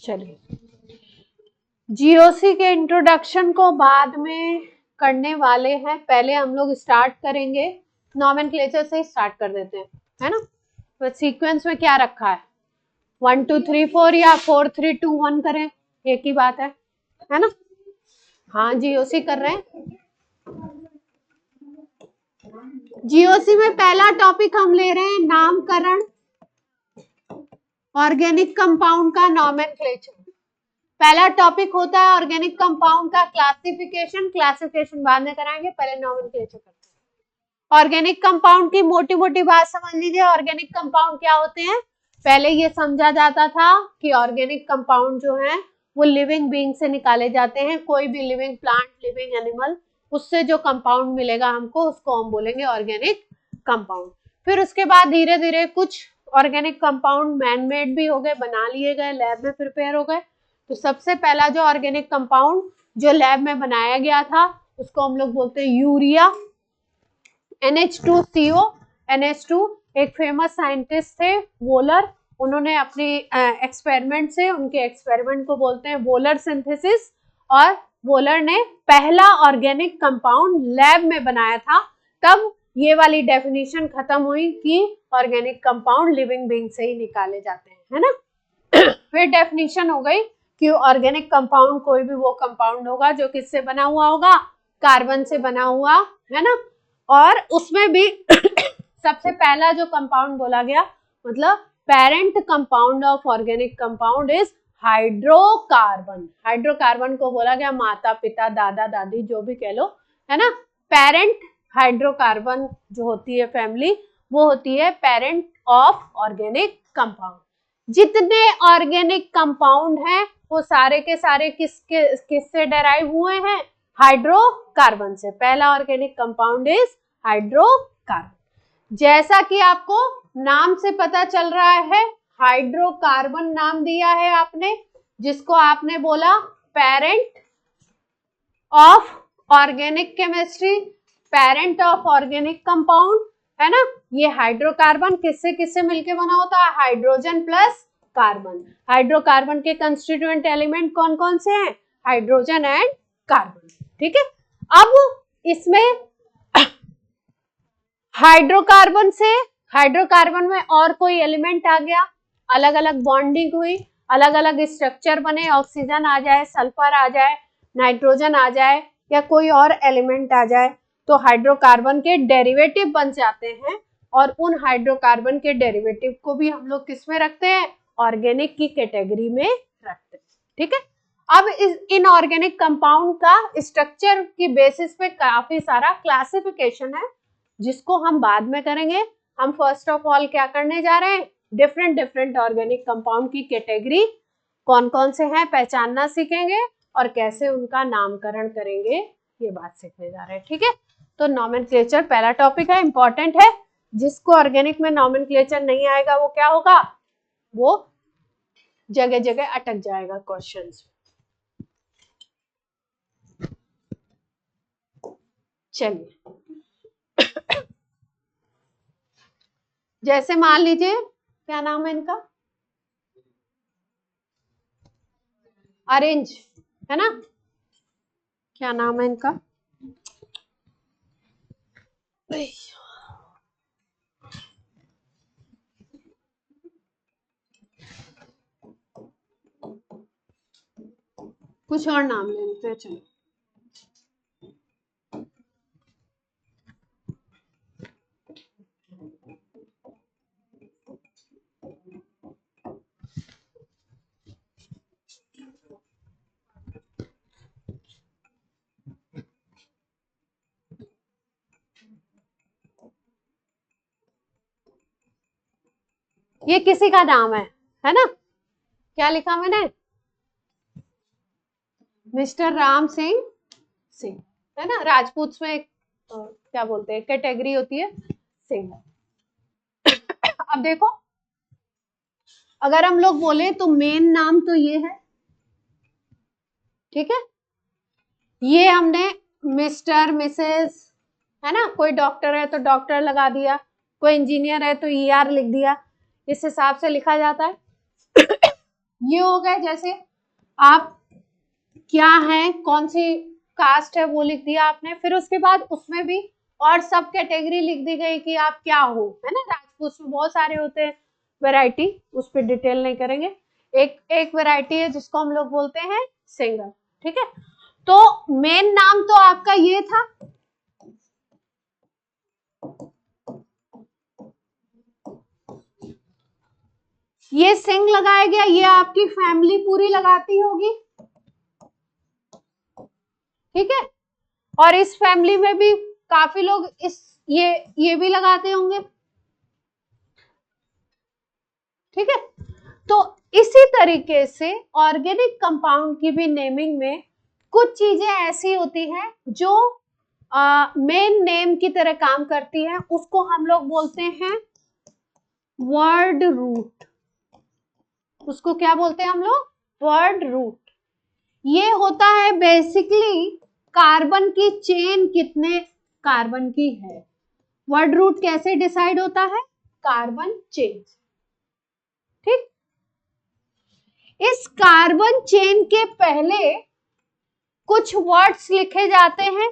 चलिए, जीओसी के इंट्रोडक्शन को बाद में करने वाले हैं, पहले हम लोग स्टार्ट करेंगे नॉमेनक्लेचर से ही स्टार्ट कर देते हैं, है ना। तो सीक्वेंस में क्या रखा है, 1 2 3 4 या 4 3 2 1 करें, एक ही बात है ना। हाँ जीओसी कर रहे हैं। जीओसी में पहला टॉपिक हम ले रहे हैं नामकरण, ऑर्गेनिक कंपाउंड का नॉमेनक्लेचर। पहला टॉपिक होता है ऑर्गेनिक कंपाउंड का क्लासिफिकेशन, क्लासिफिकेशन बाद में कराएंगे, पहले नॉमेनक्लेचर करते हैं। ऑर्गेनिक कंपाउंड की मोटी मोटी बात समझ लीजिए। ऑर्गेनिक कंपाउंड क्या होते हैं, पहले ये समझा जाता था कि ऑर्गेनिक कंपाउंड जो है वो लिविंग बीइंग से निकाले जाते हैं, कोई भी लिविंग प्लांट, लिविंग एनिमल, उससे जो कंपाउंड मिलेगा हमको उसको हम बोलेंगे ऑर्गेनिक कंपाउंड। फिर उसके बाद धीरे धीरे कुछ ऑर्गेनिक कंपाउंड मैन मेड भी हो गए, बना लिए गए, लैब में प्रिपेयर हो गए। तो सबसे पहला जो ऑर्गेनिक कंपाउंड जो लैब में बनाया गया था उसको हम लोग बोलते हैं यूरिया, NH2CO। NH2 एक फेमस साइंटिस्ट थे वोलर, उन्होंने अपनी एक्सपेरिमेंट से, उनके एक्सपेरिमेंट को बोलते हैं वोलर सिंथेसिस, और वोलर ने पहला ऑर्गेनिक कंपाउंड लैब में बनाया था। तब ये वाली डेफिनेशन खत्म हुई कि ऑर्गेनिक कंपाउंड लिविंग बीइंग से ही निकाले जाते हैं, है ना। फिर डेफिनेशन हो गई कि ऑर्गेनिक कंपाउंड कोई भी वो कंपाउंड होगा जो किससे बना हुआ होगा, कार्बन से बना हुआ, है ना। और उसमें भी सबसे पहला जो कंपाउंड बोला गया, मतलब parent compound of organic compound is hydrocarbon. Hydrocarbon को बोला गया माता पिता दादा दादी जो भी कह लो, है ना। पेरेंट हाइड्रोकार्बन जो होती है फैमिली, वो होती है पेरेंट ऑफ ऑर्गेनिक कंपाउंड। जितने ऑर्गेनिक कंपाउंड हैं वो सारे के सारे किससे डेराइव हुए हैं, हाइड्रोकार्बन से। पहला ऑर्गेनिक कंपाउंड इज हाइड्रोकार्बन। जैसा कि आपको नाम से पता चल रहा है, हाइड्रोकार्बन नाम दिया है आपने, जिसको आपने बोला parent of organic chemistry, parent of organic compound, है ना। ये हाइड्रोकार्बन किससे किससे मिलके बना होता है, हाइड्रोजन प्लस कार्बन। हाइड्रोकार्बन के कंस्टिट्यूएंट एलिमेंट कौन कौन से हैं, हाइड्रोजन एंड कार्बन, ठीक है। अब इसमें हाइड्रोकार्बन से, हाइड्रोकार्बन में और कोई एलिमेंट आ गया, अलग अलग बॉन्डिंग हुई, अलग अलग स्ट्रक्चर बने, ऑक्सीजन आ जाए, सल्फर आ जाए, नाइट्रोजन आ जाए, या कोई और एलिमेंट आ जाए, तो हाइड्रोकार्बन के डेरिवेटिव बन जाते हैं। और उन हाइड्रोकार्बन के डेरिवेटिव को भी हम लोग किस में रखते हैं, ऑर्गेनिक की कैटेगरी में रखते हैं, ठीक है। अब इन ऑर्गेनिक कंपाउंड का स्ट्रक्चर की बेसिस पे काफी सारा क्लासिफिकेशन है, जिसको हम बाद में करेंगे। हम फर्स्ट ऑफ ऑल क्या करने जा रहे हैं, डिफरेंट डिफरेंट ऑर्गेनिक कंपाउंड की कैटेगरी कौन कौन से हैं पहचानना सीखेंगे, और कैसे उनका नामकरण करेंगे, ये बात सीखने जा रहे हैं, ठीक है। तो नॉमेनक्लेचर पहला टॉपिक है, इंपॉर्टेंट है। जिसको ऑर्गेनिक में नॉमेनक्लेचर नहीं आएगा वो क्या होगा, वो जगह जगह अटक जाएगा क्वेश्चंस। चलिए, जैसे मान लीजिए, क्या नाम है इनका, ऑरेंज, है ना। क्या नाम है इनका, कुछ और नाम ले लेते हैं, चलो। ये किसी का नाम है ना। क्या लिखा मैंने, मिस्टर राम सिंह सिंह, है ना। राजपूत में एक क्या बोलते हैं कैटेगरी होती है सिंह। अब देखो, अगर हम लोग बोले तो मेन नाम तो ये है, ठीक है। ये हमने मिस्टर मिसेस, है ना, कोई डॉक्टर है तो डॉक्टर लगा दिया, कोई इंजीनियर है तो ER लिख दिया, इस हिसाब से लिखा जाता है। ये हो गए, जैसे आप क्या है, कौन सी कास्ट है वो लिख दिया आपने, फिर उसके बाद उसमें भी और सब कैटेगरी लिख दी गई कि आप क्या हो, है ना। राजपूत में बहुत सारे होते हैं वैरायटी, उस पर डिटेल नहीं करेंगे। एक एक वैरायटी है जिसको हम लोग बोलते हैं सिंगर, ठीक है। तो मेन नाम तो आपका ये था, ये सिंह लगाया गया, ये आपकी फैमिली पूरी लगाती होगी, ठीक है। और इस फैमिली में भी काफी लोग इस ये भी लगाते होंगे, ठीक है। तो इसी तरीके से ऑर्गेनिक कंपाउंड की भी नेमिंग में कुछ चीजें ऐसी होती हैं जो मेन नेम की तरह काम करती है, उसको हम लोग बोलते हैं वर्ड रूट। उसको क्या बोलते हैं हम लोग? Word root. ये होता है बेसिकली कार्बन की चेन कितने कार्बन की है। वर्ड रूट कैसे डिसाइड होता है? कार्बन चेन, ठीक। इस कार्बन चेन के पहले कुछ वर्ड्स लिखे जाते हैं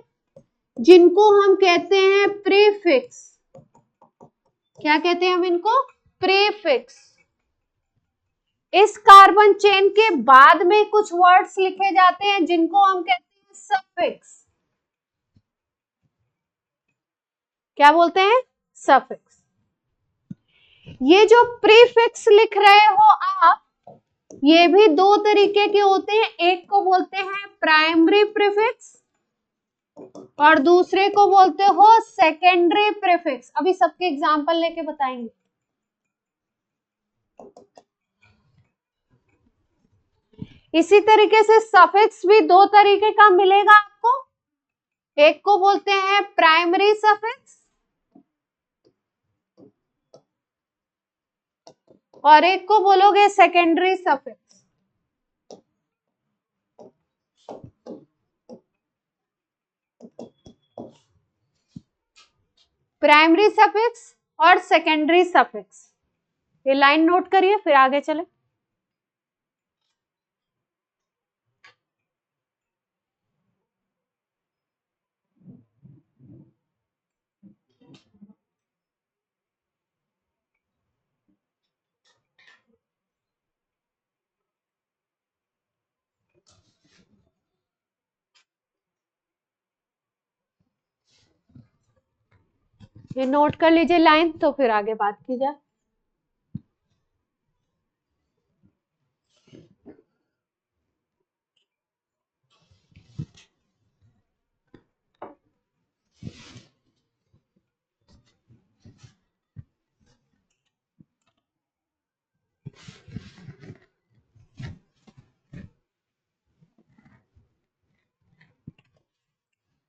जिनको हम कहते हैं प्रीफिक्स। क्या कहते हैं हम इनको? प्रीफिक्स। इस कार्बन चेन के बाद में कुछ वर्ड्स लिखे जाते हैं जिनको हम कहते हैं सफिक्स। क्या बोलते हैं? सफिक्स। ये जो प्रीफिक्स लिख रहे हो आप, ये भी दो तरीके के होते हैं। एक को बोलते हैं प्राइमरी प्रीफिक्स और दूसरे को बोलते हो सेकेंडरी प्रीफिक्स। अभी सबके एग्जांपल लेके बताएंगे। इसी तरीके से सफिक्स भी दो तरीके का मिलेगा आपको। एक को बोलते हैं प्राइमरी सफिक्स और एक को बोलोगे सेकेंडरी सफिक्स। प्राइमरी सफिक्स और सेकेंडरी सफिक्स, ये लाइन नोट करिए फिर आगे चले। ये नोट कर लीजिए लाइन, तो फिर आगे बात की जाए।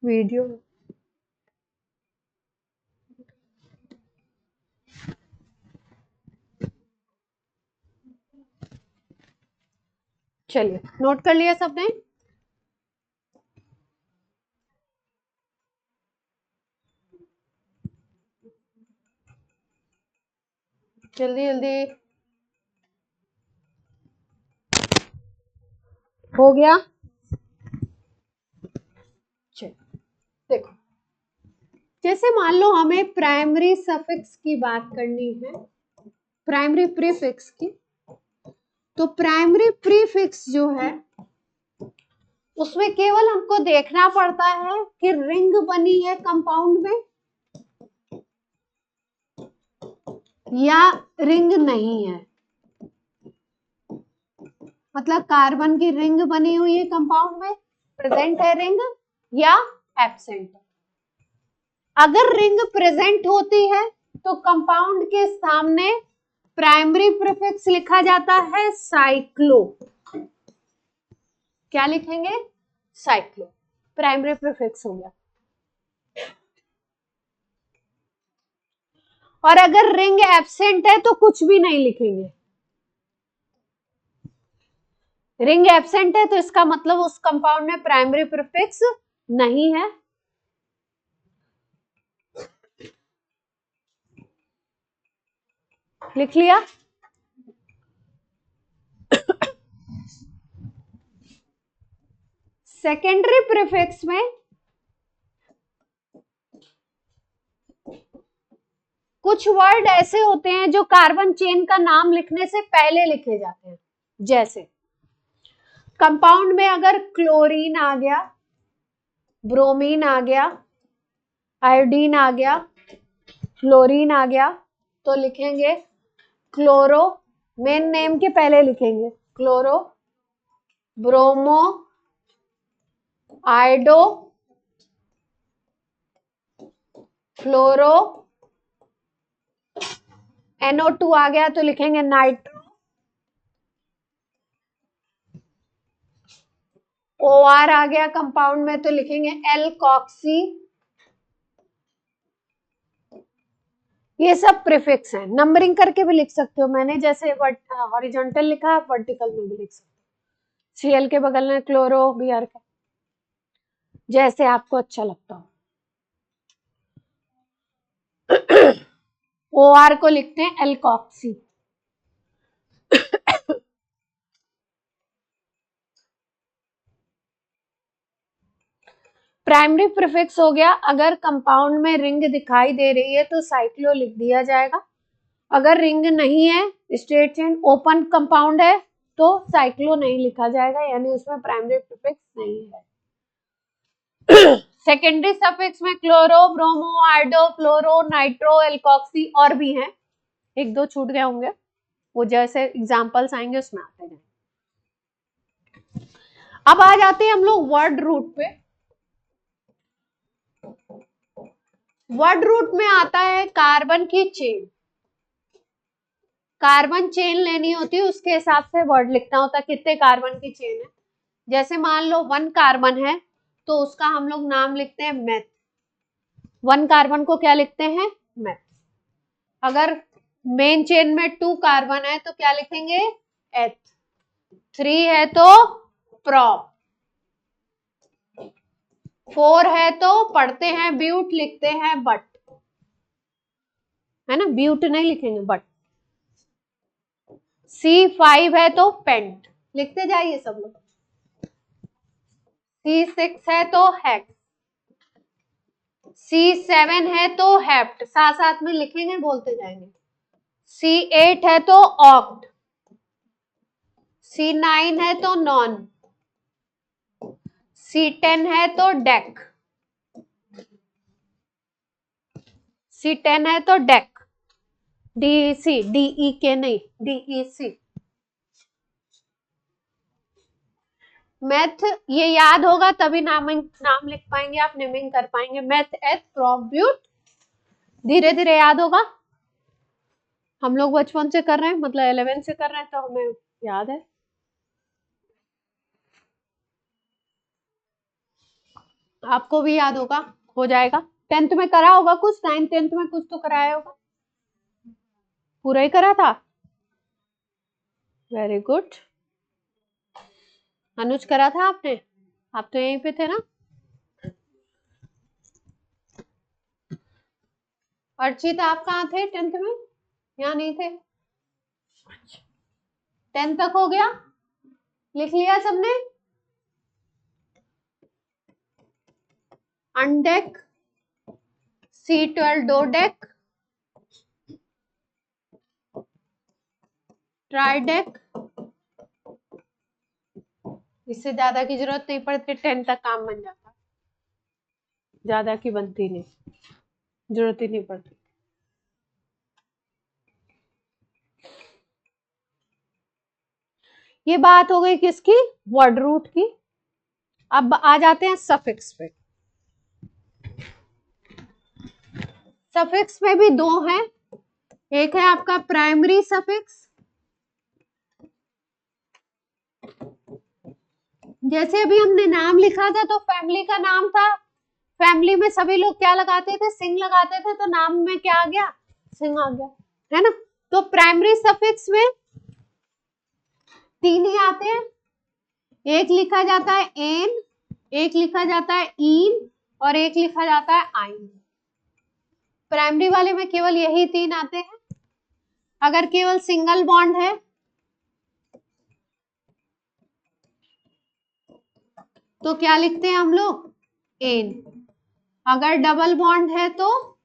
वीडियो चलिए, नोट कर लिया सबने? जल्दी जल्दी हो गया। चलो देखो, जैसे मान लो हमें प्राइमरी सफिक्स की बात करनी है, प्राइमरी प्रीफिक्स की, तो प्राइमरी प्रीफिक्स जो है उसमें केवल हमको देखना पड़ता है कि रिंग बनी है कंपाउंड में या रिंग नहीं है। मतलब कार्बन की रिंग बनी हुई है कंपाउंड में, प्रेजेंट है रिंग या एब्सेंट है। अगर रिंग प्रेजेंट होती है तो कंपाउंड के सामने प्राइमरी प्रीफिक्स लिखा जाता है साइक्लो। क्या लिखेंगे? साइक्लो। प्राइमरी प्रीफिक्स हो गया। और अगर रिंग एब्सेंट है तो कुछ भी नहीं लिखेंगे। रिंग एब्सेंट है तो इसका मतलब उस कंपाउंड में प्राइमरी प्रीफिक्स नहीं है। लिख लिया? सेकेंडरी प्रीफिक्स में कुछ वर्ड ऐसे होते हैं जो कार्बन चेन का नाम लिखने से पहले लिखे जाते हैं। जैसे कंपाउंड में अगर क्लोरीन आ गया, ब्रोमीन आ गया, आयोडीन आ गया, फ्लोरीन आ गया, तो लिखेंगे क्लोरो, मेन नेम के पहले लिखेंगे क्लोरो, ब्रोमो, आयोडो, फ्लोरो, NO2 आ गया तो लिखेंगे नाइट्रो, OR आ गया कंपाउंड में तो लिखेंगे एल्कॉक्सी। ये सब प्रीफिक्स हैं, नंबरिंग करके भी लिख सकते हो, मैंने जैसे हॉरिजॉन्टल लिखा, वर्टिकल में भी लिख सकते हो। Cl के बगल में क्लोरो, Br का, जैसे आपको अच्छा लगता हो। OR को लिखते हैं एल्कॉक्सी। प्राइमरी प्रीफिक्स हो गया, अगर कंपाउंड में रिंग दिखाई दे रही है तो साइक्लो लिख दिया जाएगा। अगर रिंग नहीं है, स्ट्रेट चेन ओपन कंपाउंड है, तो साइक्लो नहीं लिखा जाएगा, यानी उसमें प्राइमरी प्रीफिक्स नहीं है। सेकेंडरी सफिक्स में क्लोरो, ब्रोमो, आयोडो, फ्लोरो, नाइट्रो, एल्कॉक्सी और भी हैं, एक दो छूट गए होंगे, वो जैसे एग्जांपल्स आएंगे उसमें आते हैं। अब आ जाते हैं हम लोग वर्ड रूट पे। वर्ड रूट में आता है कार्बन की चेन। कार्बन चेन लेनी होती है, उसके हिसाब से वर्ड लिखना होता है, कितने कार्बन की चेन है। जैसे मान लो 1 कार्बन है तो उसका हम लोग नाम लिखते हैं मेथ। 1 कार्बन को क्या लिखते हैं? मेथ। अगर मेन चेन में 2 कार्बन है तो क्या लिखेंगे? एथ। 3 है तो प्रॉप। 4 है तो पढ़ते हैं ब्यूट, लिखते हैं बट, है ना, ब्यूट नहीं लिखेंगे बट। C5 है तो पेंट, लिखते जाइए सब लोग। C6 है तो हेक्स। C7 है तो हेप्ट, साथ साथ में लिखेंगे, बोलते जाएंगे। C8 है तो ऑक्ट। C9 है तो नॉन। C10 है तो डेक। C10 है तो डेक, DEC, DEK नहीं, DEC। मैथ ये याद होगा तभी नाम लिख पाएंगे आप, नेमिंग कर पाएंगे। मैथ, एथ, प्रॉप, ब्यूट, धीरे धीरे याद होगा। हम लोग बचपन से कर रहे हैं, मतलब 11 से कर रहे हैं, तो हमें याद है। आपको भी याद होगा, हो जाएगा। 10th में करा होगा कुछ, 9th 10th में कुछ तो कराया होगा, पूरा ही करा था। Very good. अनुज करा था आपने? आप तो यहीं पे थे ना। अर्चित आप कहाँ थे 10th में? यहाँ नहीं थे। 10th तक हो गया, लिख लिया सबने? अनडेक, C12 डोडेक, ट्राइडेक, इससे ज्यादा की जरूरत नहीं पड़ती, 10 तक काम बन जाता, ज्यादा की बनती नहीं, जरूरत ही नहीं पड़ती। ये बात हो गई किसकी? वर्ड रूट की। अब आ जाते हैं सफिक्स पे। सफिक्स में भी दो हैं, एक है आपका प्राइमरी सफिक्स। जैसे अभी हमने नाम लिखा था तो फैमिली का नाम था, फैमिली में सभी लोग क्या लगाते थे? सिंह लगाते थे, तो नाम में क्या आ गया? सिंह आ गया, है ना। तो प्राइमरी सफिक्स में 3 ही आते हैं, एक लिखा जाता है एन, एक लिखा जाता है इन, और एक लिखा जाता है आइन। प्राइमरी वाले में केवल यही 3 आते हैं। अगर केवल सिंगल बॉन्ड है तो क्या लिखते हैं हम लोग? एन। अगर डबल बॉन्ड है तो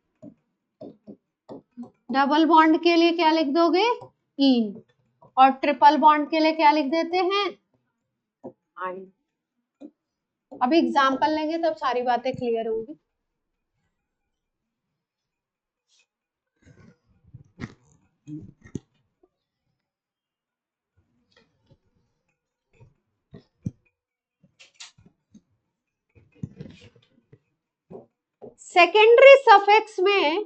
डबल बॉन्ड के लिए क्या लिख दोगे? इन। और ट्रिपल बॉन्ड के लिए क्या लिख देते हैं? आइन। अभी एग्जाम्पल लेंगे तब सारी बातें क्लियर होंगी। सेकेंडरी सफिक्स में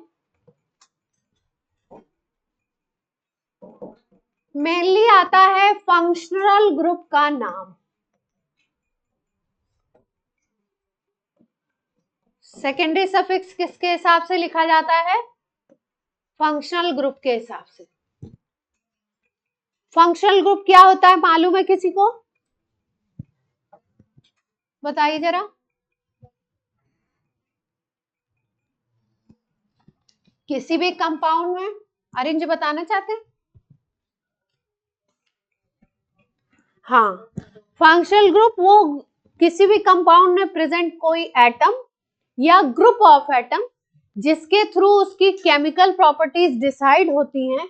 मेनली आता है फंक्शनल ग्रुप का नाम। सेकेंडरी सफिक्स किसके हिसाब से लिखा जाता है? फंक्शनल ग्रुप के हिसाब से। फंक्शनल ग्रुप क्या होता है मालूम है किसी को? बताइए जरा। किसी भी कंपाउंड में अरेंज बताना चाहते हैं? हाँ, फंक्शनल ग्रुप वो किसी भी कंपाउंड में प्रेजेंट कोई एटम या ग्रुप ऑफ एटम जिसके थ्रू उसकी केमिकल प्रॉपर्टीज डिसाइड होती हैं,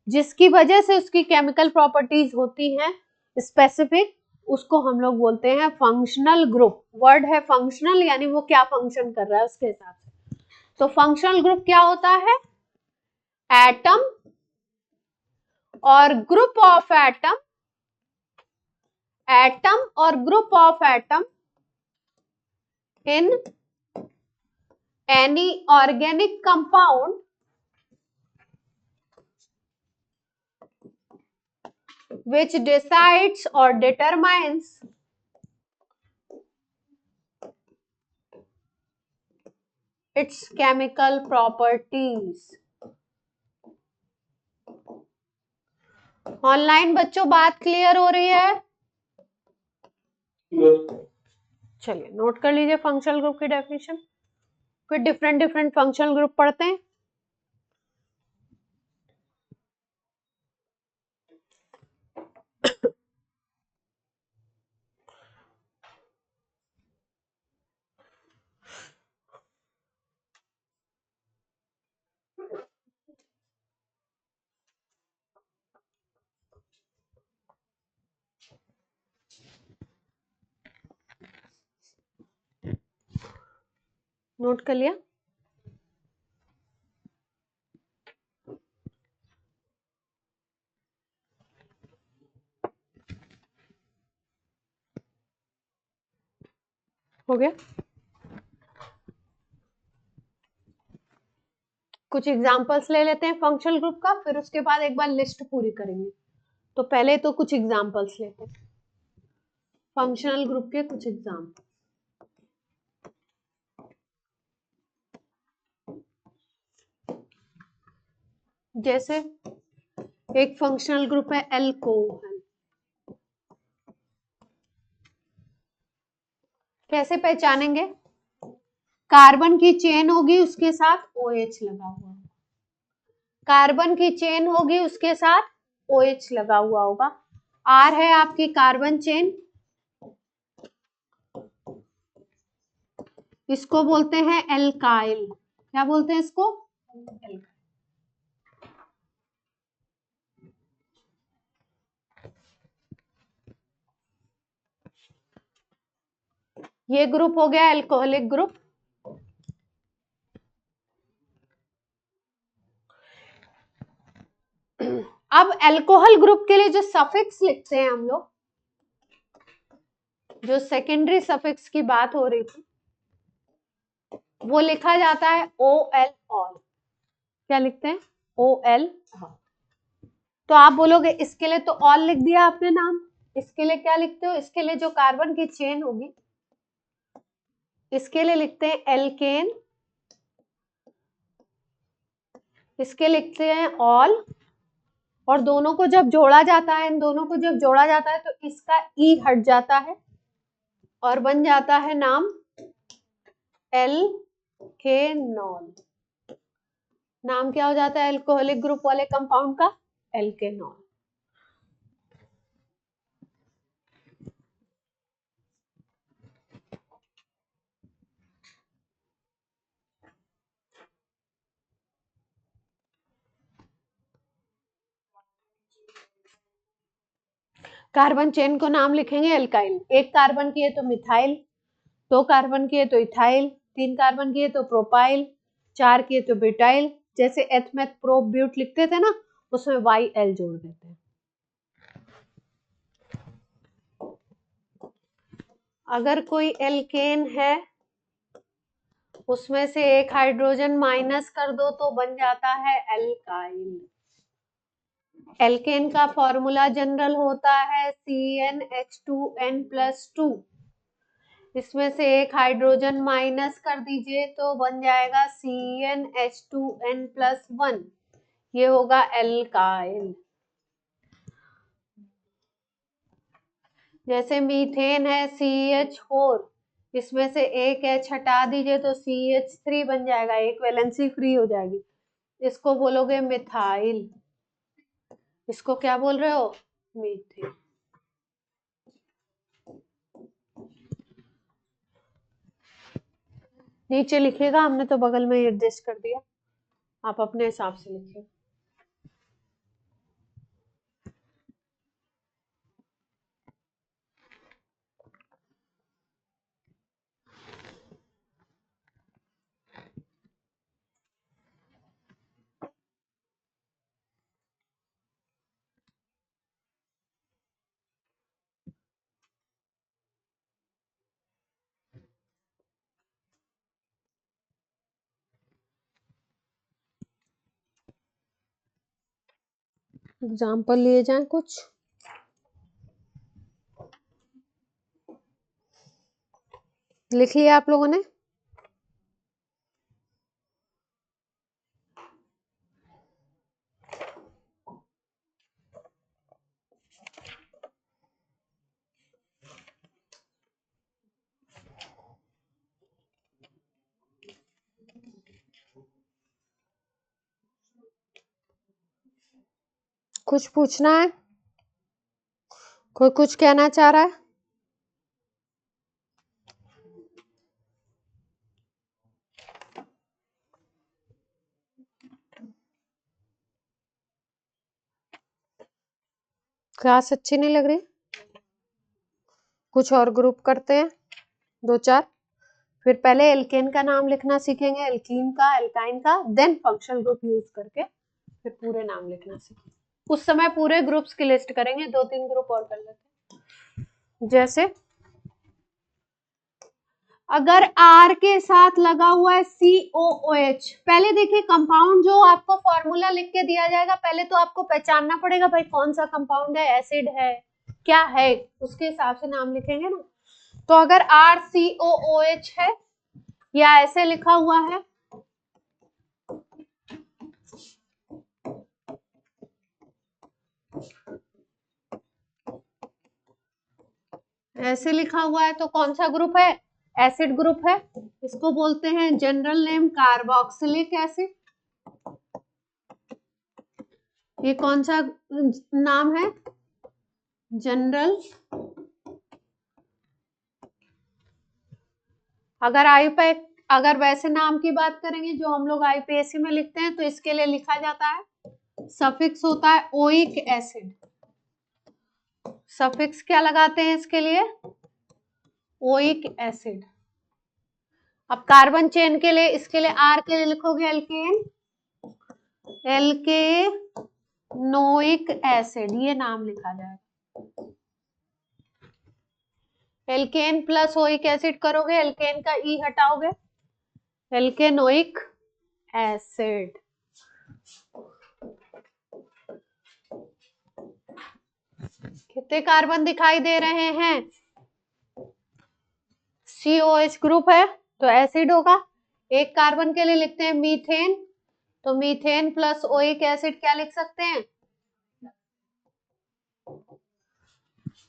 जिसकी वजह से उसकी केमिकल प्रॉपर्टीज होती हैं स्पेसिफिक, उसको हम लोग बोलते हैं फंक्शनल ग्रुप। वर्ड है फंक्शनल, यानी वो क्या फंक्शन कर रहा है उसके हिसाब से। तो फंक्शनल ग्रुप क्या होता है? एटम और ग्रुप ऑफ एटम, एटम और group of atom in any organic compound which decides or determines its chemical properties। Online बच्चों बात क्लियर हो रही है? चलिए नोट कर लीजिए फंक्शनल ग्रुप की डेफिनेशन, फिर डिफरेंट डिफरेंट फंक्शनल ग्रुप पढ़ते हैं। नोट कर लिया? हो गया? कुछ एग्जांपल्स ले लेते हैं फंक्शनल ग्रुप का, फिर उसके बाद एक बार लिस्ट पूरी करेंगे। तो पहले तो कुछ एग्जांपल्स लेते हैं फंक्शनल ग्रुप के, कुछ एग्जांपल। जैसे एक फंक्शनल ग्रुप है एल्कोहल। कैसे पहचानेंगे? कार्बन की चेन होगी उसके साथ OH लगा हुआ, कार्बन की चेन होगी उसके साथ OH लगा हुआ होगा। R है आपकी कार्बन चेन, इसको बोलते हैं एल्काइल। क्या बोलते हैं इसको? एल्काइल। ये ग्रुप हो गया एल्कोहलिक ग्रुप। अब एल्कोहल ग्रुप के लिए जो सफिक्स लिखते हैं हम लोग, जो सेकेंडरी सफिक्स की बात हो रही थी, वो लिखा जाता है OL ऑल। क्या लिखते हैं? OL। तो आप बोलोगे इसके लिए तो ऑल लिख दिया आपने नाम, इसके लिए क्या लिखते हो? इसके लिए जो कार्बन की चेन होगी इसके लिए लिखते हैं एल्केन, इसके लिखते हैं ऑल। और दोनों को जब जोड़ा जाता है, इन दोनों को जब जोड़ा जाता है तो इसका ई हट जाता है और बन जाता है नाम एल्केनॉल। नाम क्या हो जाता है एल्कोहलिक ग्रुप वाले कंपाउंड का? एल्केनॉल। कार्बन चेन को नाम लिखेंगे एल्काइल। एक कार्बन की है तो मिथाइल, 2 कार्बन की है तो इथाइल, 3 कार्बन की है तो प्रोपाइल, 4 की है तो ब्यूटाइल। जैसे एथ मेथ प्रो ब्यूट लिखते थे ना, उसमें वाई एल जोड़ देते हैं। अगर कोई एल्केन है, उसमें से एक हाइड्रोजन माइनस कर दो तो बन जाता है एल्काइल। एल्केन का फॉर्मूला जनरल होता है CnH2n+2। इसमें से एक हाइड्रोजन माइनस कर दीजिए तो बन जाएगा CnH2n+1। ये होगा एल्काइल। जैसे मीथेन है CH4, इसमें से एक H हटा दीजिए तो CH3 बन जाएगा, एक वैलेंसी फ्री हो जाएगी। इसको बोलोगे मिथाइल। इसको क्या बोल रहे हो? मीथेन। नीचे लिखिएगा, हमने तो बगल में एडजस्ट कर दिया, आप अपने हिसाब से लिखिए। एग्जाम्पल लिए जाएं कुछ। लिख लिया आप लोगों ने? कुछ पूछना है? कोई कुछ कहना चाह रहा है? क्लास अच्छी नहीं लग रही? कुछ और ग्रुप करते हैं, 2-4। फिर पहले एल्केन का नाम लिखना सीखेंगे, एल्कीन का, एल्काइन का, देन फंक्शनल ग्रुप यूज करके फिर पूरे नाम लिखना सीखेंगे। उस समय पूरे ग्रुप्स की लिस्ट करेंगे, 2-3 ग्रुप और कर लेते हैं। जैसे अगर R के साथ लगा हुआ है COOH, पहले देखिए कंपाउंड जो आपको फॉर्मूला लिख के दिया जाएगा, पहले तो आपको पहचानना पड़ेगा भाई कौन सा कंपाउंड है, एसिड है, क्या है, उसके हिसाब से नाम लिखेंगे ना। तो अगर RCOOH है या ऐसे लिखा हुआ है, ऐसे लिखा हुआ है तो कौन सा ग्रुप है? एसिड ग्रुप है। इसको बोलते हैं जनरल नेम कार्बोक्सिलिक एसिड। ये कौन सा नाम है? जनरल। अगर वैसे नाम की बात करेंगे जो हम लोग IPAC में लिखते हैं, तो इसके लिए लिखा जाता है, सफिक्स होता है ओइक एसिड। सफिक्स क्या लगाते हैं इसके लिए? Oic acid. अब कार्बन चेन के लिए, इसके लिए R के लिए लिखोगे एल्केन, एल्केनोइक एसिड, ये नाम लिखा जाएगा। एल्केन प्लस ओइक एसिड करोगे, एल्केन का ई हटाओगे, एल्केनोइक एसिड। कितने कार्बन दिखाई दे रहे हैं? COH ग्रुप है तो एसिड होगा। एक कार्बन के लिए लिखते हैं मीथेन, तो मीथेन प्लस ओइक एसिड क्या लिख सकते हैं?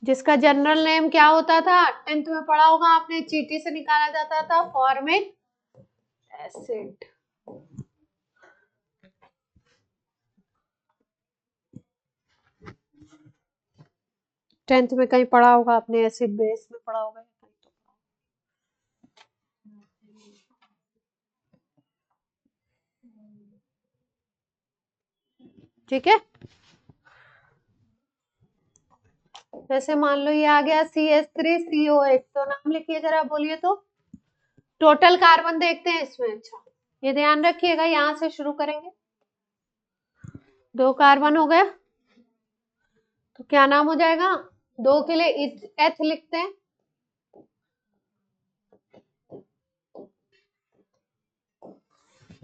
जिसका जनरल नेम क्या होता था, 10th में पढ़ा होगा आपने, चीटी से निकाला जाता था, फॉर्मिक एसिड। टेंथ में कहीं पढ़ा होगा आपने, एसिड बेस में पढ़ा होगा। ठीक है। जैसे मान लो ये आ गया CH3COH, तो नाम लिखिए जरा, बोलिए तो। टोटल कार्बन देखते हैं इसमें। अच्छा, ये ध्यान रखिएगा, यहां से शुरू करेंगे। 2 कार्बन हो गया, तो क्या नाम हो जाएगा? 2 के लिए एथ लिखते हैं।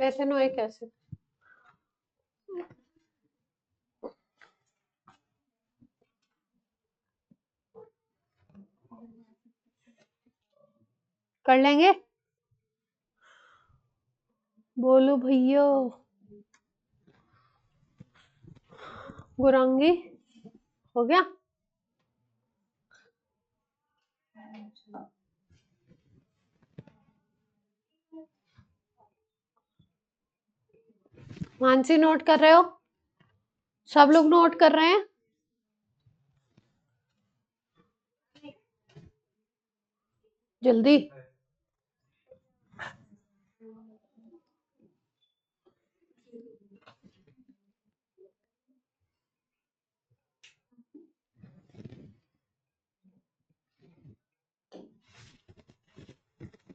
Ethanoic acid. कर लेंगे, बोलो भैया। गुरंगी हो गया। मानसी नोट कर रहे हो? सब लोग नोट कर रहे हैं? जल्दी।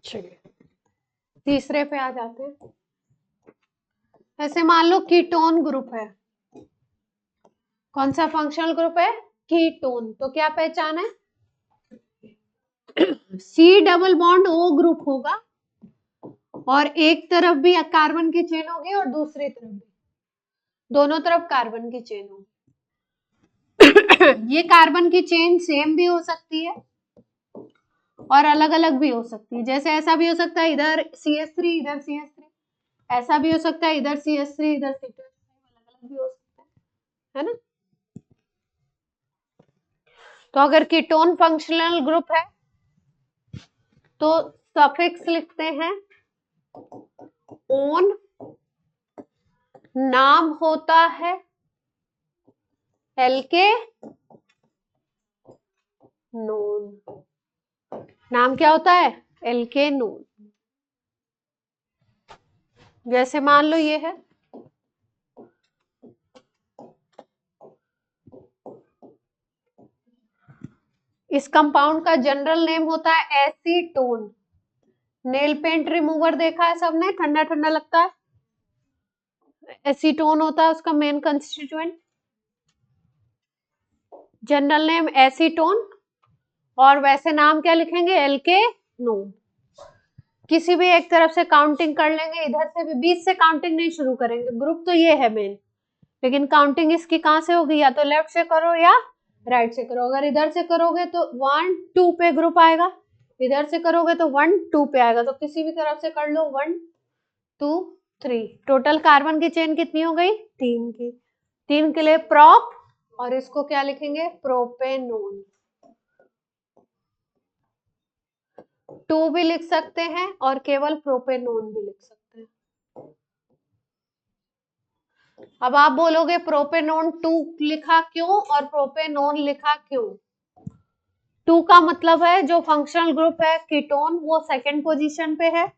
चलिए तीसरे पे आ जाते हैं। ऐसे मान लो कीटोन ग्रुप है। कौन सा फंक्शनल ग्रुप है? कीटोन। तो क्या पहचान है? C double bond O group होगा, और एक तरफ भी कार्बन की चेन होगी और दूसरी तरफ भी, दोनों तरफ कार्बन की चेन होगी। ये कार्बन की चेन सेम भी हो सकती है और अलग अलग भी हो सकती है। जैसे ऐसा भी हो सकता है, इधर CH3 इधर CH3, ऐसा भी हो सकता है, इधर CH3 इधर CH3, अलग अलग भी हो सकता है ना? तो अगर कीटोन फंक्शनल ग्रुप है तो सफिक्स लिखते हैं ओन, नाम होता है एल्के नोन। नाम क्या होता है? एल्के नोन। जैसे मान लो ये है, इस कंपाउंड का जनरल नेम होता है एसीटोन। नेल पेंट रिमूवर देखा है सबने, ठंडा ठंडा लगता है, एसीटोन होता है उसका main constituent. General name acetone, और वैसे नाम क्या लिखेंगे? एल्के नोन। किसी भी एक तरफ से काउंटिंग कर लेंगे, इधर से भी, बीच से काउंटिंग नहीं शुरू करेंगे। ग्रुप तो ये है मेन, लेकिन काउंटिंग इसकी कहां से होगी? या तो लेफ्ट से करो या राइट से करो। अगर इधर से करोगे तो 1 2 पे ग्रुप आएगा, इधर से करोगे तो 1 2 पे आएगा। तो किसी भी तरफ से कर लो, 1 2 3। टोटल कार्बन की चेन कितनी हो गई? 3 की। 3 के लिए प्रोप, और इसको क्या लिखेंगे? प्रोपेनोन। 2 भी लिख सकते हैं और केवल प्रोपेनोन भी लिख सकते हैं। अब आप बोलोगे प्रोपेनोन 2 लिखा क्यों और प्रोपेनोन लिखा क्यों? 2 का मतलब है जो फंक्शनल ग्रुप है कीटोन, वो सेकंड पोजीशन पे है।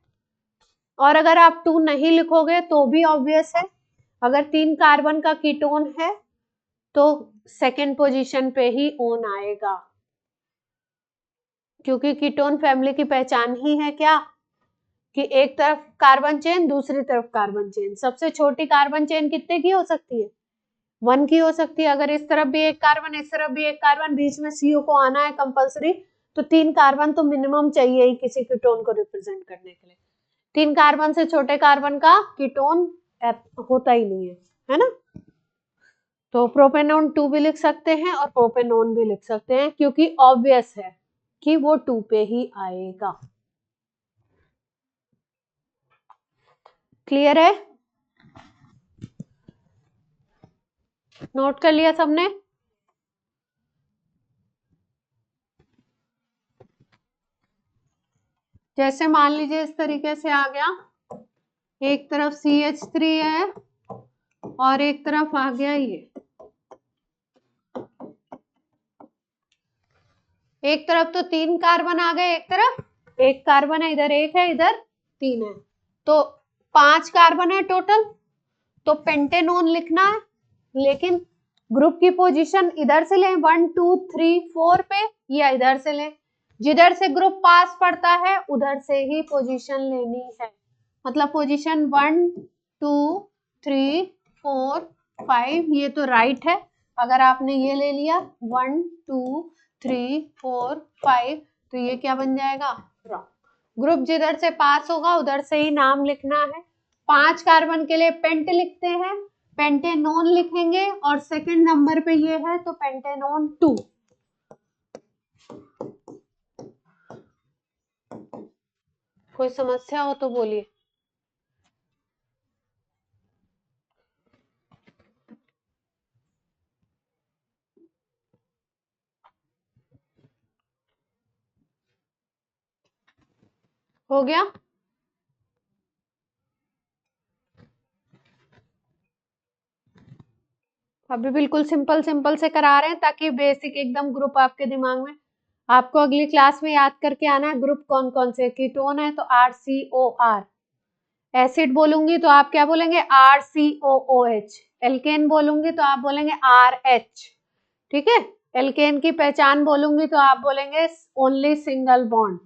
और अगर आप 2 नहीं लिखोगे तो भी ऑब्वियस है, अगर 3 कार्बन का कीटोन है तो सेकंड पोजीशन पे ही ओन आएगा, क्योंकि कीटोन फैमिली की पहचान ही है क्या? कि एक तरफ कार्बन चेन, दूसरी तरफ कार्बन चेन। सबसे छोटी कार्बन चेन कितने की हो सकती है? 1 की हो सकती है। अगर इस तरफ भी एक कार्बन, इस तरफ भी एक कार्बन, बीच में CO को आना है कंपलसरी, तो 3 कार्बन तो मिनिमम चाहिए ही किसी कीटोन को रिप्रेजेंट करने के लिए। 3 कार्बन से छोटे कार्बन का कीटोन होता ही नहीं है ना? तो प्रोपेनोन 2 भी लिख सकते हैं और प्रोपेनोन भी लिख सकते हैं, क्योंकि ऑब्वियस है कि वो 2 पे ही आएगा। क्लियर है? नोट कर लिया सबने? जैसे मान लीजिए इस तरीके से आ गया, एक तरफ CH3 है और एक तरफ आ गया ये, एक तरफ तो 3 कार्बन आ गए, एक तरफ एक कार्बन है, इधर एक है इधर 3 है, तो 5 कार्बन है टोटल। तो पेंटेनोन लिखना है, लेकिन ग्रुप की पोजीशन इधर से लें 1 2 3 4 पे, या इधर से लें, जिधर से ग्रुप पास पड़ता है उधर से ही पोजीशन लेनी है। मतलब पोजीशन 1 2 3 4 5, ये तो राइट है। अगर आपने ये ले लिया 1 2 3 4 5, तो ये क्या बन जाएगा, रॉन्ग। ग्रुप जिधर से पास होगा उधर से ही नाम लिखना है। 5 कार्बन के लिए पेंट लिखते हैं, पेंटेनोन लिखेंगे, और सेकंड नंबर पे ये है तो पेंटेनोन 2। कोई समस्या हो तो बोलिए। हो गया? अभी बिल्कुल सिंपल सिंपल से करा रहे हैं ताकि बेसिक एकदम ग्रुप आपके दिमाग में। आपको अगली क्लास में याद करके आना है ग्रुप कौन कौन से। कीटोन है तो RCOR, एसिड बोलूंगी तो आप क्या बोलेंगे, RCOOH, एल्केन बोलूंगी तो आप बोलेंगे RH, ठीक है। एल्केन की पहचान बोलूंगी तो आप बोलेंगे only single bond.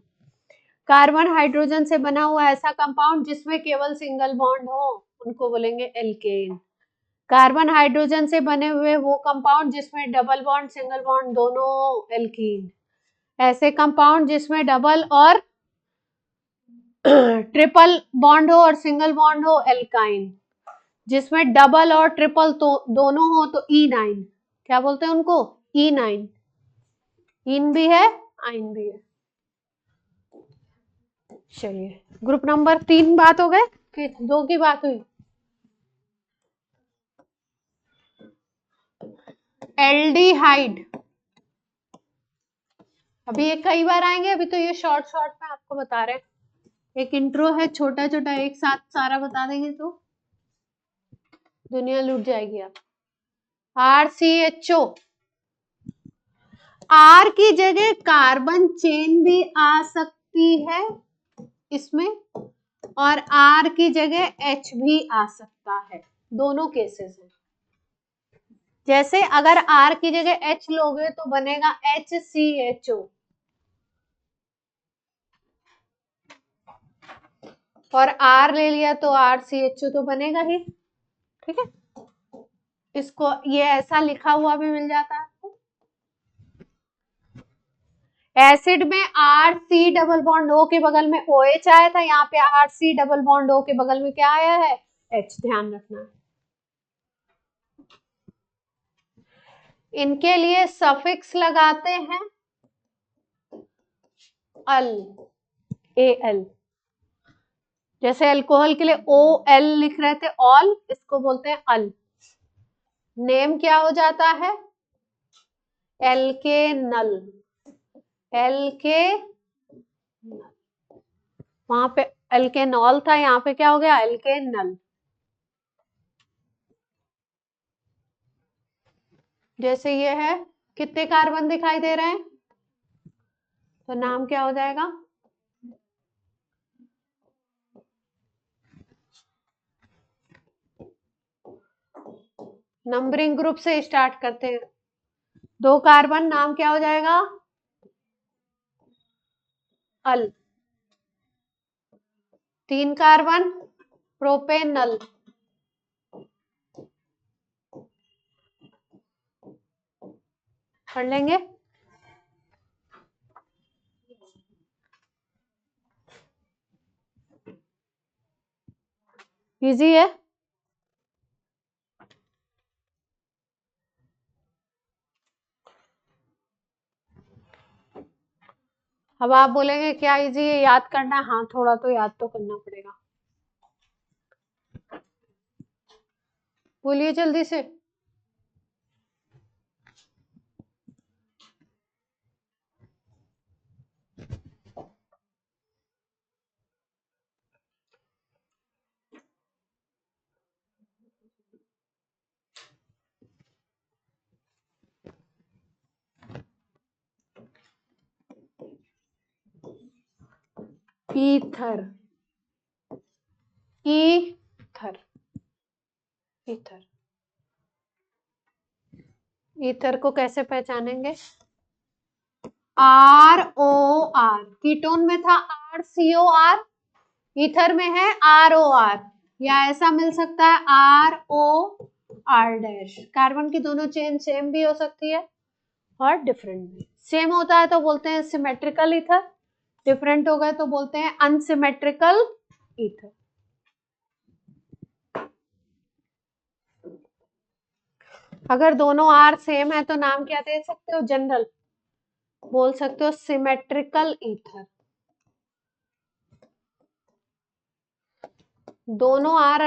Carbon hydrogen से बना हुआ ऐसा कंपाउंड जिसमें केवल सिंगल बॉन्ड हो उनको बोलेंगे एल्केन। कार्बन हाइड्रोजन से बने हुए वो कंपाउंड जिसमें डबल बॉन्ड सिंगल बॉन्ड दोनों, एल्कीन। ऐसे कंपाउंड जिसमें डबल और ट्रिपल बॉन्ड हो और सिंगल बॉन्ड हो, एल्काइन। जिसमें डबल और ट्रिपल तो दोनों हो तो E9, क्या बोलते हैं उनको, E9। इन भी है, आइन भी है। चलिए, ग्रुप नंबर 3 बात हो गए कि 2 की बात हुई। एल्डिहाइड, अभी ये कई बार आएंगे, अभी तो ये शॉर्ट शॉर्ट में आपको बता रहे हैं। एक इंट्रो है, छोटा छोटा एक साथ सारा बता देंगे तो दुनिया लूट जाएगी। आप RCHO, R की जगह कार्बन चेन भी आ सकती है इसमें, और R की जगह H भी आ सकता है, दोनों केसेस हैं। जैसे अगर R की जगह H लोगे तो बनेगा HCHO, और R ले लिया तो RCHO तो बनेगा ही, ठीक है। इसको ये ऐसा लिखा हुआ भी मिल जाता है आपको। एसिड में RC डबल बॉन्ड O के बगल में OH आया था, यहाँ पे RC डबल बॉन्ड O के बगल में क्या आया है, H, ध्यान रखना है। इनके लिए सफिक्स लगाते हैं अल, AL। जैसे अल्कोहल के लिए OL लिख रहे थे, ऑल, इसको बोलते हैं अल। नेम क्या हो जाता है, एल्केनल, एल्केनल। वहां पे एल्केनॉल था, यहाँ पे क्या हो गया, एल्केनल। जैसे ये है, कितने कार्बन दिखाई दे रहे हैं, तो नाम क्या हो जाएगा, नंबरिंग ग्रुप से स्टार्ट करते हैं। 2 कार्बन, नाम क्या हो जाएगा, अल। 3 कार्बन, प्रोपेनल। पढ़ लेंगे। इजी है। अब आप बोलेंगे क्या इजी है, याद करना, हाँ थोड़ा तो याद तो करना पड़ेगा। बोलिए जल्दी से। Ether, ether, ether. ईथर को कैसे पहचानेंगे? ROR, कीटोन में था RCOR, ईथर में है ROR, या ऐसा मिल सकता है ROR डैश। कार्बन की दोनों चेन सेम भी हो सकती है और डिफरेंट भी। सेम होता है तो बोलते हैं सिमेट्रिकल ईथर, डिफरेंट हो गए तो बोलते हैं अनसिमेट्रिकल ईथर। अगर दोनों R सेम है तो नाम क्या दे सकते हो? जनरल बोल सकते हो सिमेट्रिकल ईथर। दोनों R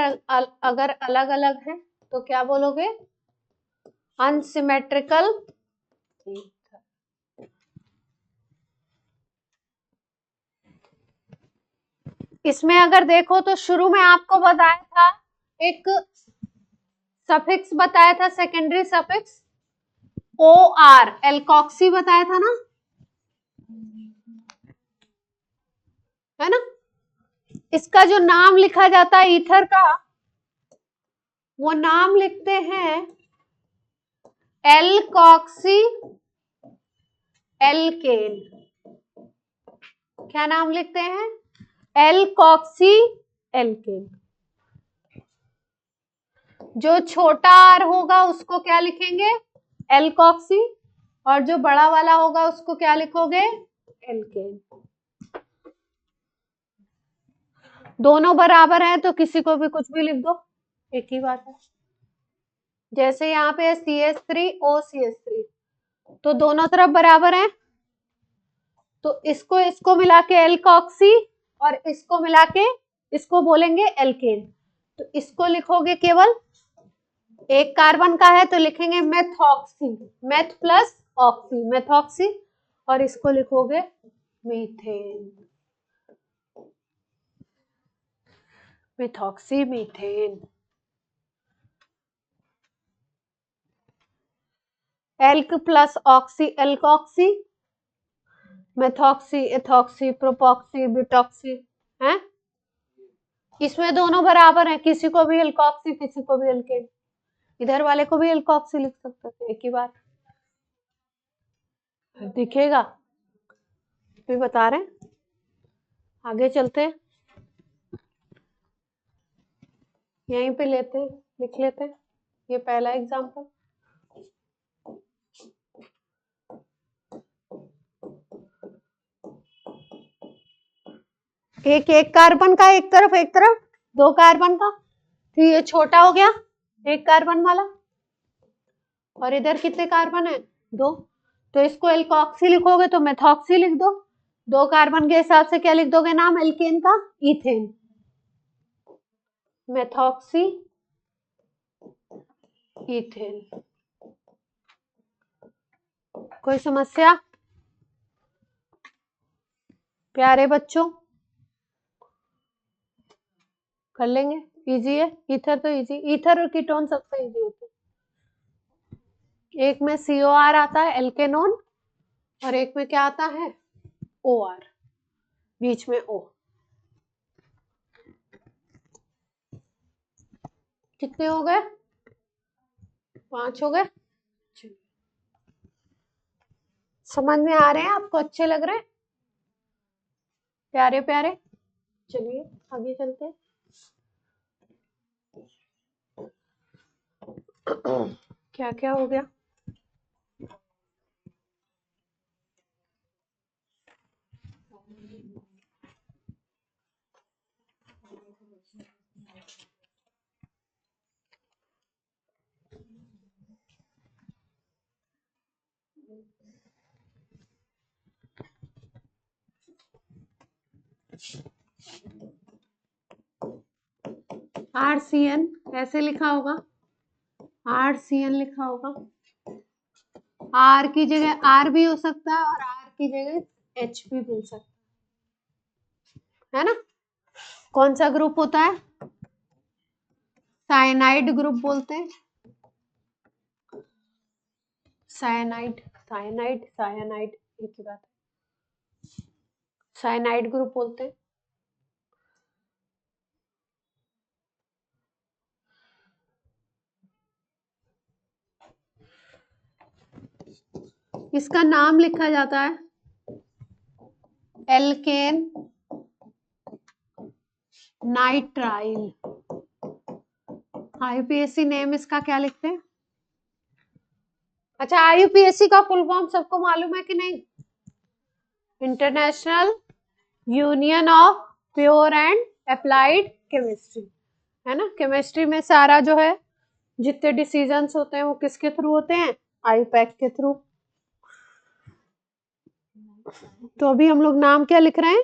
अगर अलग अलग हैं तो क्या बोलोगे? Unsymmetrical ether. इसमें अगर देखो तो शुरू में आपको बताया था, एक सफिक्स बताया था, सेकेंडरी सफिक्स OR, एल्कॉक्सी बताया था ना, है ना? इसका जो नाम लिखा जाता है ईथर का, वो नाम लिखते हैं एल्कॉक्सी एल्केन। क्या नाम लिखते हैं? Alkoxy alkane. जो छोटा R होगा उसको क्या लिखेंगे? एल्कॉक्सी, और जो बड़ा वाला होगा उसको क्या लिखोगे? एल्केन। दोनों बराबर है तो किसी को भी कुछ भी लिख दो, एक ही बात है। जैसे यहाँ पे CH3OCH3, तो दोनों तरफ बराबर है, तो इसको मिला के एल्कॉक्सी और इसको मिला के इसको बोलेंगे एल्केन। तो इसको लिखोगे केवल, एक कार्बन का है तो लिखेंगे methoxy, meth plus oxy, methoxy, और इसको लिखोगे methane, methoxy methane. Alk plus oxy alkoxy, methoxy ethoxy propoxy butoxy है। इसमें दोनों बराबर हैं, किसी को भी एल्कॉक्सी किसी को भी एल्केन, इधर वाले को भी एल्कॉक्सी लिख सकते थे, एक ही बात दिखेगा। भी बता रहे हैं, आगे चलते हैं, यहीं पे लेते हैं, लिख लेते हैं, ये पहला एग्जाम्पल। एक एक कार्बन का एक तरफ, दो कार्बन का, तो ये छोटा हो गया एक कार्बन वाला, और इधर कितने कार्बन है? दो, तो इसको एल्कॉक्सी लिखोगे तो मेथॉक्सी लिख दो। दो कार्बन के हिसाब से क्या लिख दोगे नाम एल्केन का? Ethane, methoxy ethane. कोई समस्या प्यारे बच्चों? कर लेंगे, इजी है। ईथर तो इजी, ईथर और कीटोन सबसे इजी होते हैं। एक में COR आता है एल्केनोन, और एक में क्या आता है? OR, बीच में O। कितने हो गए? 5 हो गए। समझ में आ रहे हैं आपको? अच्छे लग रहे हैं प्यारे प्यारे? चलिए आगे चलते हैं। क्या क्या हो गया? RCN ऐसे लिखा होगा, RCN लिखा होगा। R की जगह R भी हो सकता है और R की जगह H भी मिल सकता है ना? कौन सा ग्रुप होता है? साइनाइड ग्रुप बोलते हैं। साइनाइड, साइनाइड, साइनाइड एक ही बात है। साइनाइड ग्रुप बोलते हैं। इसका नाम लिखा जाता है एल्केन नाइट्राइल। आईयूपीएसी नेम इसका क्या लिखते हैं? अच्छा, आईयूपीएसी का फुल फॉर्म सबको मालूम है कि नहीं? International union of pure and applied chemistry, है ना। केमिस्ट्री में सारा जो है जितने डिसीजंस होते हैं वो किसके थ्रू होते हैं? आईपैक के थ्रू। तो अभी हम लोग नाम क्या लिख रहे हैं?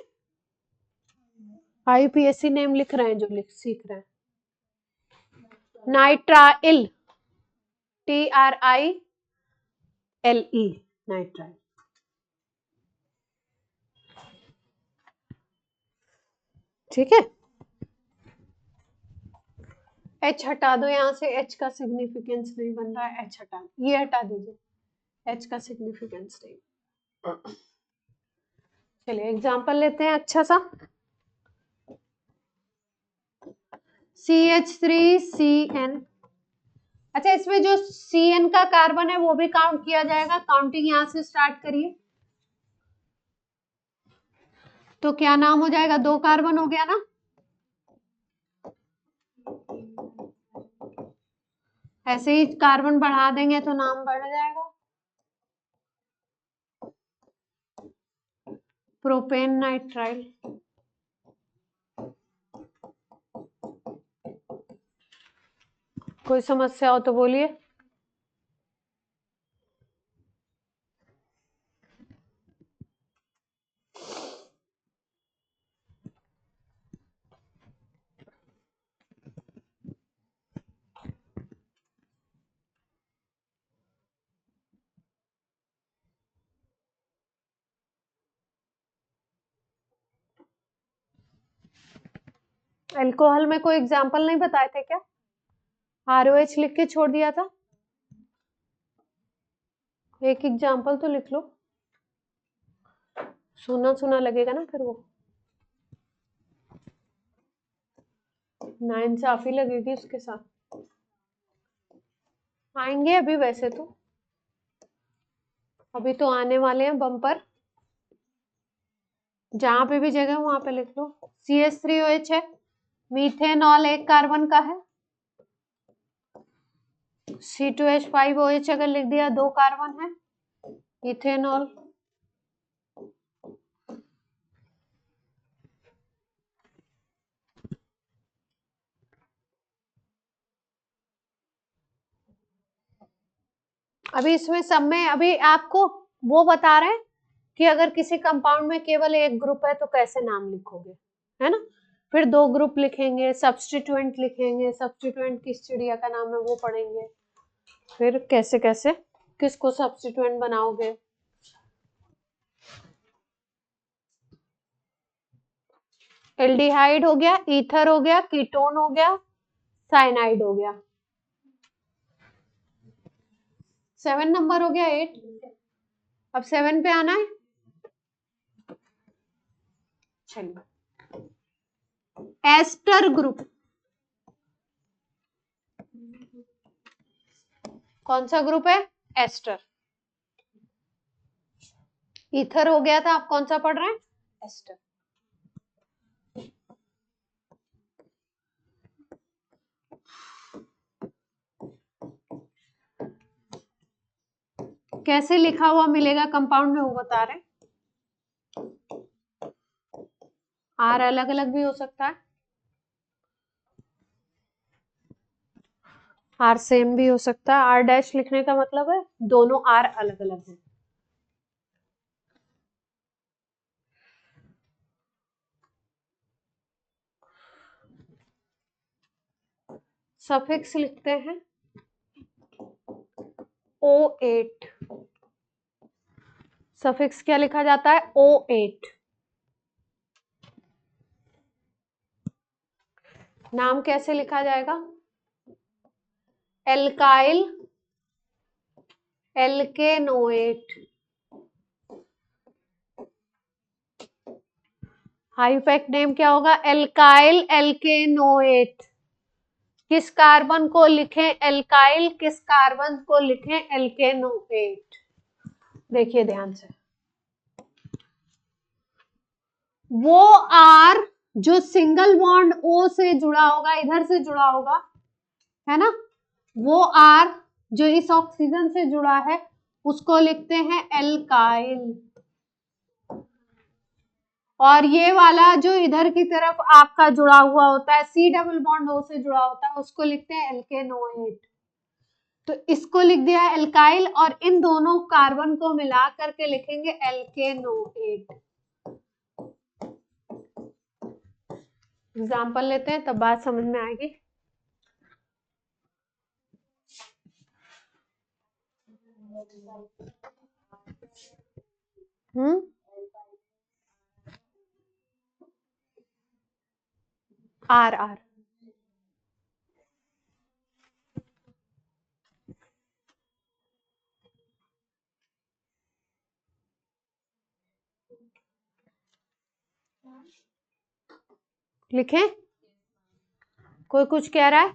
आईयूपीएसी नेम लिख रहे हैं, जो सीख रहे हैं। Nitrile, TRILE, nitrile. ठीक है, H हटा दो यहाँ से, H का सिग्निफिकेंस नहीं बन रहा है, H हटा, ये हटा दीजिए, H का सिग्निफिकेंस नहीं। चलिए एग्जांपल लेते हैं अच्छा सा। CH3CN। अच्छा, इसमें जो CN का कार्बन है वो भी काउंट किया जाएगा। काउंटिंग यहां से स्टार्ट करिए। तो क्या नाम हो जाएगा? 2 कार्बन हो गया ना। ऐसे ही कार्बन बढ़ा देंगे तो नाम बढ़ जाएगा। Propane nitrile. कोई समस्या हो तो बोलिए। अल्कोहल में कोई एग्जाम्पल नहीं बताए थे क्या? ROH लिख के छोड़ दिया था। एक एग्जाम्पल तो लिख लो, सुना सुना लगेगा ना फिर वो, नाइंसाफी लगेगी उसके साथ। आएंगे अभी, वैसे तो अभी तो आने वाले हैं बम्पर। जहां पे भी जगह वहां पे लिख लो। CH3OH है, मीथेनॉल एक कार्बन का है। C2H5OH अगर लिख दिया 2 कार्बन है, इथेनॉल। अभी इसमें सब में अभी आपको वो बता रहे हैं कि अगर किसी कंपाउंड में केवल एक ग्रुप है तो कैसे नाम लिखोगे, है ना। फिर 2 ग्रुप लिखेंगे, सब्स्टिट्यूएंट लिखेंगे, सब्स्टिट्यूएंट किस चिड़िया का नाम है वो पढ़ेंगे, फिर कैसे कैसे किसको सब्स्टिट्यूएंट बनाओगे। एल्डिहाइड हो गया, ईथर हो गया, कीटोन हो गया, साइनाइड हो गया। 7 नंबर हो गया 8। अब 7 पे आना है। चलिए, एस्टर ग्रुप। कौन सा ग्रुप है? एस्टर। ईथर हो गया था, आप कौन सा पढ़ रहे हैं? एस्टर। कैसे लिखा हुआ मिलेगा कंपाउंड में वो बता रहे। R अलग अलग भी हो सकता है, R सेम भी हो सकता है। R' लिखने का मतलब है दोनों R अलग अलग है। सफिक्स लिखते हैं O8। सफिक्स क्या लिखा जाता है? O8। नाम कैसे लिखा जाएगा? Alkyl alkanoate. हाइपैक नेम क्या होगा? Alkyl alkanoate. किस कार्बन को लिखें एल्काइल, किस कार्बन को लिखें एल्केनोएट। देखिए ध्यान से, वो आर जो सिंगल बॉन्ड ओ से जुड़ा होगा, इधर से जुड़ा होगा, है ना, वो आर जो इस ऑक्सीजन से जुड़ा है उसको लिखते हैं एल्काइल। और ये वाला जो इधर की तरफ आपका जुड़ा हुआ होता है, सी डबल बॉन्ड ओ से जुड़ा होता है, उसको लिखते हैं एल्केनोएट। तो इसको लिख दिया एल्काइल, और इन दोनों कार्बन को मिला करके लिखेंगे एल्केनोएट। एग्जाम्पल लेते हैं, तब बात समझ में आएगी। आर आर लिखें, कोई कुछ कह रहा है?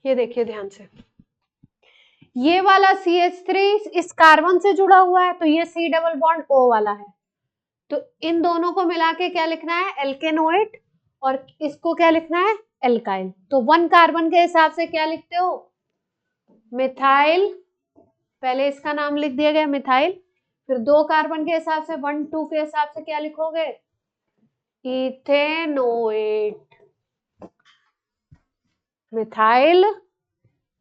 ये देखिए ध्यान से, ये वाला CH3 इस कार्बन से जुड़ा हुआ है, तो ये C डबल बॉन्ड O वाला है, तो इन दोनों को मिला के क्या लिखना है, एल्केनोएट, और इसको क्या लिखना है, एल्काइल। तो 1 कार्बन के हिसाब से क्या लिखते हो, मिथाइल, पहले इसका नाम लिख दिया गया मिथाइल, फिर 2 कार्बन के हिसाब से 1 2 के हिसाब से क्या लिखोगे, इथेनोएट, मिथाइल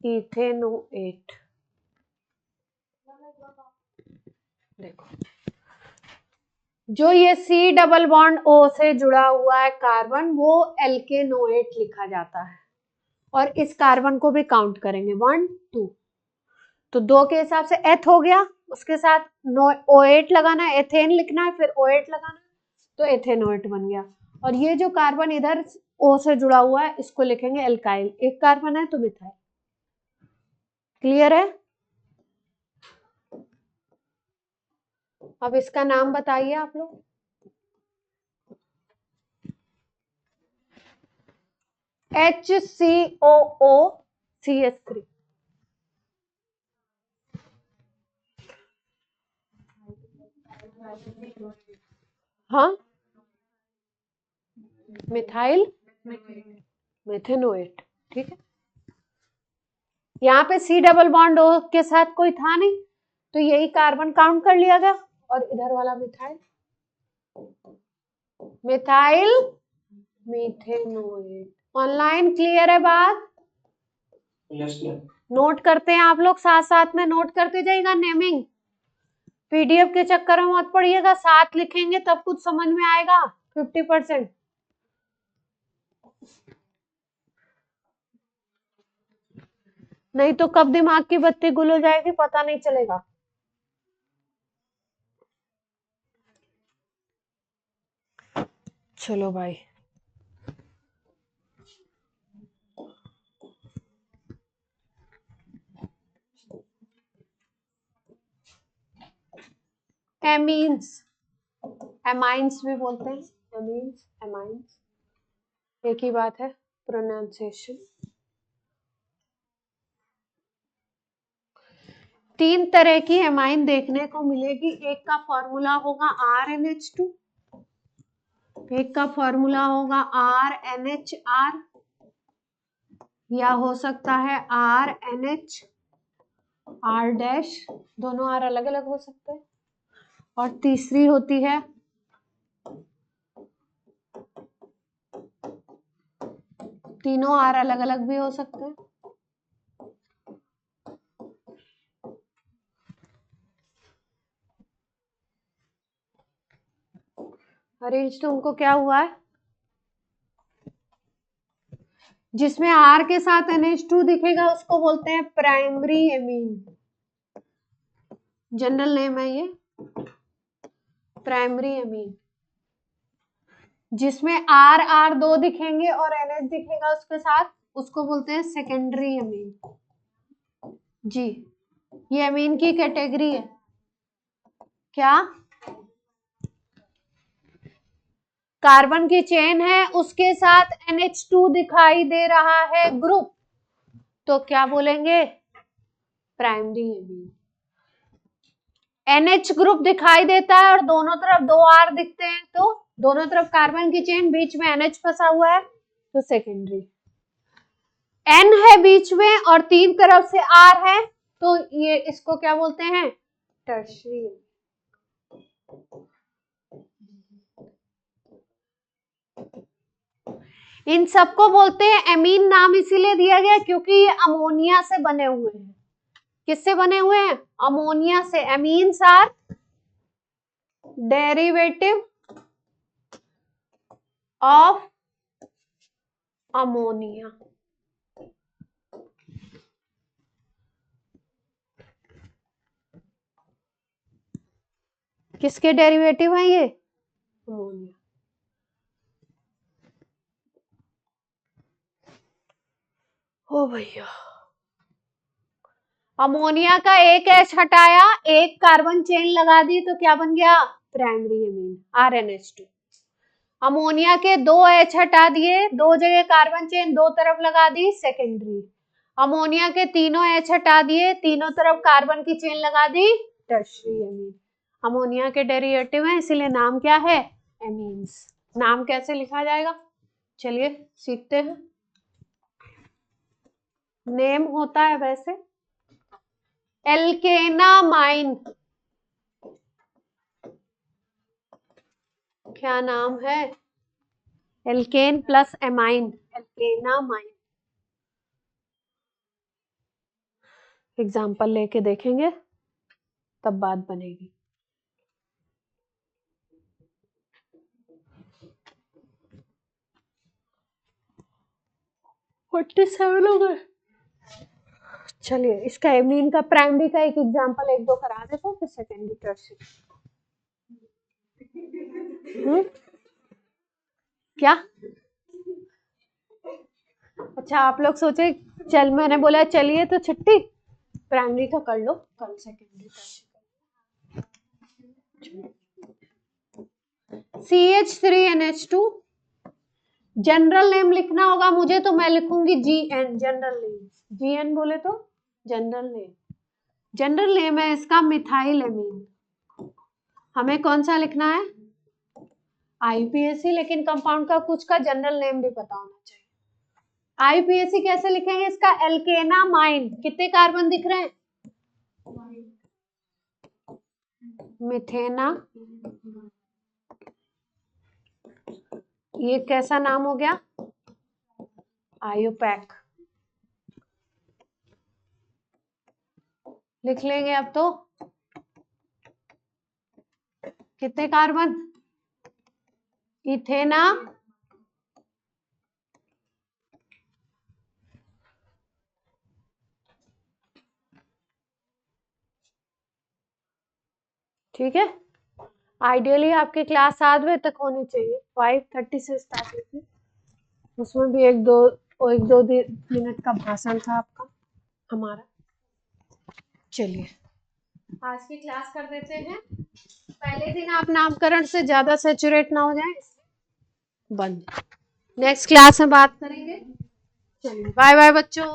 इथेनोएट। देखो, जो ये C डबल बॉन्ड O से जुड़ा हुआ है कार्बन, वो एल्केनोएट लिखा जाता है, और इस कार्बन को भी काउंट करेंगे 1 2, तो 2 के हिसाब से एथ हो गया, उसके साथ O8 लगाना है, एथेन लिखना है, फिर O8 लगाना है, तो एथेनोएट बन गया। और ये जो कार्बन इधर O से जुड़ा हुआ है, इसको लिखेंगे एल्काइल, एक कार्बन है तो मिथाइल। क्लियर है? अब इसका नाम बताइए आप लोग। HCOO-CH3। हाँ, मिथाइल मेथेनोएट, ठीक है। यहाँ पे C डबल बॉन्ड O के साथ कोई था नहीं, तो यही कार्बन काउंट कर लिया गया, और इधर वाला मिथाइल, मिथाइल मेथेनोएट। ऑनलाइन क्लियर है बात? नोट करते हैं आप लोग, साथ साथ में नोट करते जाइएगा। नेमिंग PDF के चक्कर में मत पड़िएगा, साथ लिखेंगे तब कुछ समझ में आएगा। 50%, नहीं तो कब दिमाग की बत्ती गुल हो जाएगी पता नहीं चलेगा। चलो भाई, एमीन्स, एमाइंस भी बोलते हैं, एमीन्स एमाइंस एक ही बात है, प्रोनाउंसिएशन। 3 तरह की एमाइन देखने को मिलेगी, एक का फॉर्मूला होगा RNH2, एक का फॉर्मूला होगा RNHR, या हो सकता है RNH R डैश, दोनों R अलग अलग हो सकते हैं, और तीसरी होती है तीनों R अलग अलग भी हो सकते हैं। अरेंज तुमको क्या हुआ है, जिसमें R के साथ NH2 दिखेगा उसको बोलते हैं प्राइमरी एमीन, जनरल नेम है ये, प्राइमरी एमीन। जिसमें R 2 दिखेंगे और NH दिखेगा उसके साथ, उसको बोलते हैं सेकेंडरी एमीन। जी, ये एमीन की कैटेगरी है। क्या? कार्बन की चेन है, उसके साथ NH2 दिखाई दे रहा है ग्रुप, तो क्या बोलेंगे? Primary amine. NH ग्रुप दिखाई देता है और दोनों तरफ 2 R दिखते हैं, तो दोनों तरफ कार्बन की चेन, बीच में NH फंसा हुआ है, तो सेकेंडरी। N है बीच में और 3 तरफ से R है, तो ये इसको क्या बोलते हैं? टर्शियरी। इन सबको बोलते हैं एमीन, नाम इसीलिए दिया गया क्योंकि ये अमोनिया से बने हुए हैं। किससे बने हुए हैं? अमोनिया से। Amines are derivative of ammonia. किसके डेरिवेटिव हैं ये? अमोनिया। ओ भैया, अमोनिया का एक H हटाया, एक कार्बन चेन लगा दी, तो क्या बन गया? Primary amine, RNH2। अमोनिया के 2 H हटा दिए, 2 जगह कार्बन चेन 2 तरफ लगा दी, सेकेंडरी। अमोनिया के तीनों H हटा दिए, तीनों तरफ कार्बन की चेन लगा दी, टर्शियरी एमीन। अमोनिया के डेरिवेटिव है, इसीलिए नाम क्या है? एमीन्स। नाम कैसे लिखा जाएगा? चलिए सीखते हैं। नेम होता है वैसे एल्केनामाइन। क्या नाम है? Alkane plus amine, alkanamine. Example लेके देखेंगे तब बात बनेगी। हो गए। चलिए इसका एमीन का प्राइमरी का एक एग्जाम्पल 1-2 करा देते हैं, फिर सेकेंडरी टर्शियरी। क्या? अच्छा, आप लोग सोचे चल, मैंने बोला चलिए तो छुट्टी, प्राइमरी का कर लो, कल secondary tertiary. CH3NH2 general name लिखना होगा मुझे, तो मैं लिखूंगी GN, जनरल नेम। GN बोले तो जनरल नेम। जनरल नेम है इसका मिथाइल एमीन। हमें कौन सा लिखना है? IUPAC, लेकिन कंपाउंड का कुछ का जनरल नेम भी पता होना चाहिए। IUPAC कैसे लिखेंगे इसका? एल्केनामाइन। कितने कार्बन दिख रहे हैं? मिथेना। ये कैसा नाम हो गया? आयुपैक। लिख लेंगे अब तो। कितने कार्बन? इथेना ठीक है। आइडियली आपकी क्लास 7 बजे तक होनी चाहिए, 5:30 से स्टार्ट होती। उसमें भी एक दो मिनट का भाषण था आपका, हमारा। चलिए आज की क्लास कर देते हैं। पहले दिन आप नामकरण से ज्यादा सैचुरेट ना हो जाए, बंद। नेक्स्ट क्लास में बात करेंगे। चलिए बाय बाय बच्चों।